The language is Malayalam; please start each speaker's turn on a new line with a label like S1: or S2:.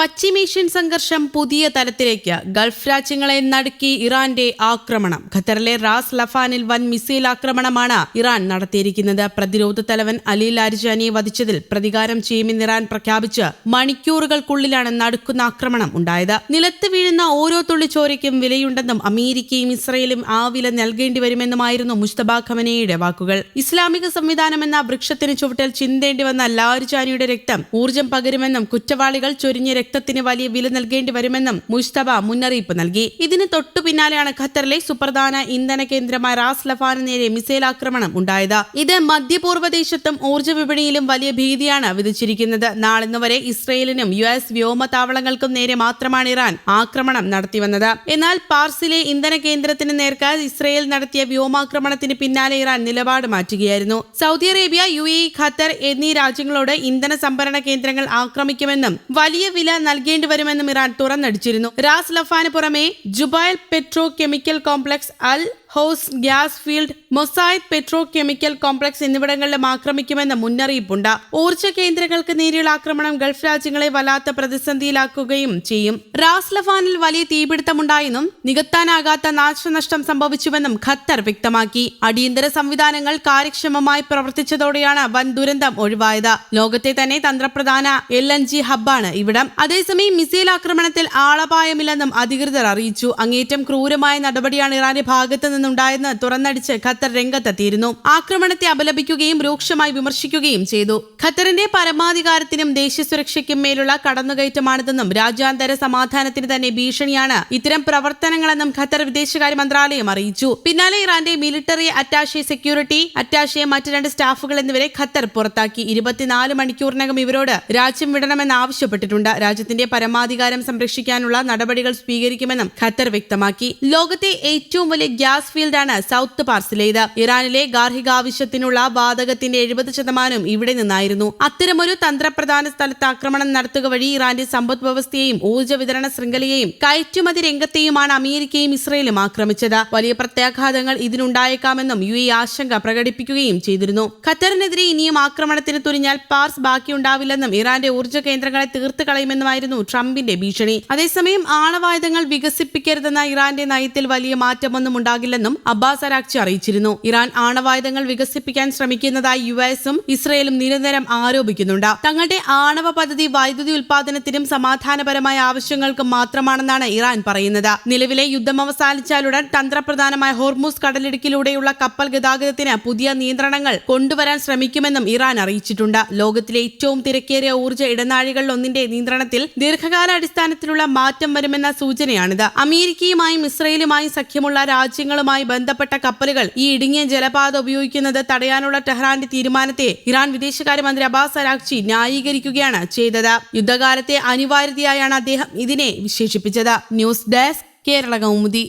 S1: പശ്ചിമേഷ്യൻ സംഘർഷം പുതിയ തലത്തിലേക്ക്. ഗൾഫ് രാജ്യങ്ങളെ നടുക്കി ഇറാന്റെ ആക്രമണം. ഖത്തറിലെ റാസ് ലഫാനിൽ വൻ മിസൈൽ ആക്രമണമാണ് ഇറാൻ നടത്തിയിരിക്കുന്നത്. പ്രതിരോധ തലവൻ അലി ലാരിജാനിയെ വധിച്ചതിൽ പ്രതികാരം ചെയ്യുമെന്ന് ഇറാൻ പ്രഖ്യാപിച്ച് മണിക്കൂറുകൾക്കുള്ളിലാണ് നടുക്കുന്ന ആക്രമണം ഉണ്ടായത്. നിലത്ത് വീഴുന്ന ഓരോ തുള്ളി ചോരയ്ക്കും വിലയുണ്ടെന്നും അമേരിക്കയും ഇസ്രയേലും ആ വില നൽകേണ്ടി വരുമെന്നുമായിരുന്നു മുജ്തബ ഖമനേയിയുടെ വാക്കുകൾ. ഇസ്ലാമിക സംവിധാനം എന്ന വൃക്ഷത്തിന് ചുവട്ടിൽ ചിന്തേണ്ടി വന്ന ലാരിജാനിയുടെ രക്തം ഊർജ്ജം പകരുമെന്നും കുറ്റവാളികൾ ചൊരിഞ്ഞ രക്തത്തിന് വലിയ വില നൽകേണ്ടി വരുമെന്നും മുജ്തബ മുന്നറിയിപ്പ് നൽകി. ഇതിന് തൊട്ടു പിന്നാലെയാണ് ഖത്തറിലെ സുപ്രധാന ഇന്ധന കേന്ദ്രമായ റാസ് ലഫാന് നേരെ മിസൈൽ ആക്രമണം ഉണ്ടായത്. ഇത് മധ്യപൂർവ്വ ദേശത്തും ഊർജ്ജ വിപണിയിലും വലിയ ഭീതിയാണ് വിധിച്ചിരിക്കുന്നത്. നാളിന്നുവരെ ഇസ്രയേലിനും US വ്യോമതാവളങ്ങൾക്കും നേരെ മാത്രമാണ് ഇറാൻ ആക്രമണം നടത്തിവന്നത്. എന്നാൽ പാർസിലെ ഇന്ധന കേന്ദ്രത്തിന് നേർക്ക് ഇസ്രയേൽ നടത്തിയ വ്യോമാക്രമണത്തിന് പിന്നാലെ ഇറാൻ നിലപാട് മാറ്റുകയായിരുന്നു. സൗദി അറേബ്യ, UAE, ഖത്തർ എന്നീ രാജ്യങ്ങളോട് ഇന്ധന സംഭരണ കേന്ദ്രങ്ങൾ ആക്രമിക്കുമെന്നും വലിയ വില നൽകേണ്ടി വരുമെന്നും ഇറാൻ തുറന്നടിച്ചിരുന്നു. റാസ് ലഫാന് പുറമെ Jubail petro chemical complex, Al ഹൗസ് gas field, Mesaieed petro chemical complex എന്നിവിടങ്ങളിലും ആക്രമിക്കുമെന്ന് മുന്നറിയിപ്പുണ്ട്. ഊർജ്ജ കേന്ദ്രങ്ങൾക്ക് നേരെയുള്ള ആക്രമണം ഗൾഫ് രാജ്യങ്ങളെ വല്ലാത്ത പ്രതിസന്ധിയിലാക്കുകയും ചെയ്യും. റാസ് ലഫാനിൽ വലിയ തീപിടുത്തമുണ്ടായെന്നും നികത്താനാകാത്ത നാശനഷ്ടം സംഭവിച്ചുവെന്നും ഖത്തർ വ്യക്തമാക്കി. അടിയന്തര സംവിധാനങ്ങൾ കാര്യക്ഷമമായി പ്രവർത്തിച്ചതോടെയാണ് വൻ ദുരന്തം ഒഴിവായത്. ലോകത്തെ തന്നെ തന്ത്രപ്രധാന LNG ഹബ്ബാണ് ഇവിടം. അതേസമയം മിസൈൽ ആക്രമണത്തിൽ ആളപായമില്ലെന്നും അധികൃതർ അറിയിച്ചു. അങ്ങേറ്റം ക്രൂരമായ നടപടിയാണ് ഇറാന്റെ ഭാഗത്ത് നിന്നുണ്ടായെന്ന് തുറന്നടിച്ച് ഖത്തർ രംഗത്തെത്തിയിരുന്നു. ആക്രമണത്തെ അപലപിക്കുകയും രൂക്ഷമായി വിമർശിക്കുകയും ചെയ്തു. ഖത്തറിന്റെ പരമാധികാരത്തിനും ദേശീയ സുരക്ഷയ്ക്കും മേലുള്ള കടന്നുകയറ്റമാണിതെന്നും രാജ്യാന്തര സമാധാനത്തിന് തന്നെ ഭീഷണിയാണ് ഇത്തരം പ്രവർത്തനങ്ങളെന്നും ഖത്തർ വിദേശകാര്യ മന്ത്രാലയം അറിയിച്ചു. പിന്നാലെ ഇറാന്റെ മിലിറ്ററി അറ്റാഷെ, സെക്യൂരിറ്റി അറ്റാഷെ, മറ്റ് 2 സ്റ്റാഫുകൾ എന്നിവരെ ഖത്തർ പുറത്താക്കി. 24 മണിക്കൂറിനകം ഇവരോട് രാജ്യം വിടണമെന്ന് ആവശ്യപ്പെട്ടിട്ടുണ്ട്. രാജ്യത്തിന്റെ പരമാധികാരം സംരക്ഷിക്കാനുള്ള നടപടികൾ സ്വീകരിക്കുമെന്നും ഖത്തർ വ്യക്തമാക്കി. ലോകത്തെ ഏറ്റവും വലിയ ഗ്യാസ് ഫീൽഡാണ് സൗത്ത് പാർസിലേത്. ഇറാനിലെ ഗാർഹികാവശ്യത്തിനുള്ള വാതകത്തിന്റെ 70% ഇവിടെ നിന്നായിരുന്നു. അത്തരമൊരു തന്ത്രപ്രധാന സ്ഥലത്ത് ആക്രമണം നടത്തുക വഴി ഇറാന്റെ സമ്പദ് വ്യവസ്ഥയെയും ഊർജ്ജ വിതരണ ശൃംഖലയെയും കയറ്റുമതി രംഗത്തെയുമാണ് അമേരിക്കയും ഇസ്രയേലും ആക്രമിച്ചത്. വലിയ പ്രത്യാഘാതങ്ങൾ ഇതിനുണ്ടായേക്കാമെന്നും UAE ആശങ്ക പ്രകടിപ്പിക്കുകയും ചെയ്തിരുന്നു. ഖത്തറിനെതിരെ ഇനിയും ആക്രമണത്തിന് തുനിഞ്ഞാൽ പാർസ് ബാക്കിയുണ്ടാവില്ലെന്നും ഇറാന്റെ ഊർജ്ജ കേന്ദ്രങ്ങളെ തീർത്ത് കളയുമെന്നുമായിരുന്നു ട്രംപിന്റെ ഭീഷണി. അതേസമയം ആണവായുധങ്ങൾ വികസിപ്പിക്കരുതെന്ന ഇറാന്റെ നയത്തിൽ വലിയ മാറ്റമൊന്നും ഉണ്ടാകില്ലെന്നും അബ്ബാസ് അരാക്ചി അറിയിച്ചിരുന്നു. ഇറാൻ ആണവായുധങ്ങൾ വികസിപ്പിക്കാൻ ശ്രമിക്കുന്നതായി USഉം ഇസ്രയേലും നിരന്തരം ആരോപിക്കുന്നുണ്ട്. തങ്ങളുടെ ആണവ പദ്ധതി വൈദ്യുതി ഉൽപാദനത്തിനും സമാധാനപരമായ ആവശ്യങ്ങൾക്കും മാത്രമാണെന്നാണ് ഇറാൻ പറയുന്നത്. നിലവിലെ യുദ്ധം അവസാനിച്ചാലുടൻ തന്ത്രപ്രധാനമായ ഹോർമുസ് കടലിടുക്കിലൂടെയുള്ള കപ്പൽ ഗതാഗതത്തിന് പുതിയ നിയന്ത്രണങ്ങൾ കൊണ്ടുവരാൻ ശ്രമിക്കുമെന്നും ഇറാൻ അറിയിച്ചിട്ടുണ്ട്. ലോകത്തിലെ ഏറ്റവും തിരക്കേറിയ ഊർജ്ജ ഇടനാഴികളിലൊന്നിന്റെ നിയന്ത്രണത്തിൽ ദീർഘകാലാടിസ്ഥാനത്തിലുള്ള മാറ്റം വരുമെന്ന സൂചനയാണിത്. അമേരിക്കയുമായും ഇസ്രയേലുമായും സഖ്യമുള്ള രാജ്യങ്ങളുമായി ബന്ധപ്പെട്ട കപ്പലുകൾ ഈ ഇടുങ്ങിയ ജലപാത ഉപയോഗിക്കുന്നത് തടയാനുള്ള ടെഹ്റാന്റെ തീരുമാനത്തെ ഇറാൻ വിദേശകാര്യമന്ത്രി അബ്ബാസ് അരാക്ചി ന്യായീകരിക്കുകയാണ് ചെയ്തത്. യുദ്ധകാലത്തെ അനിവാര്യതയായാണ് അദ്ദേഹം ഇതിനെ വിശേഷിപ്പിച്ചത്. News desk, Kerala Kaumudi.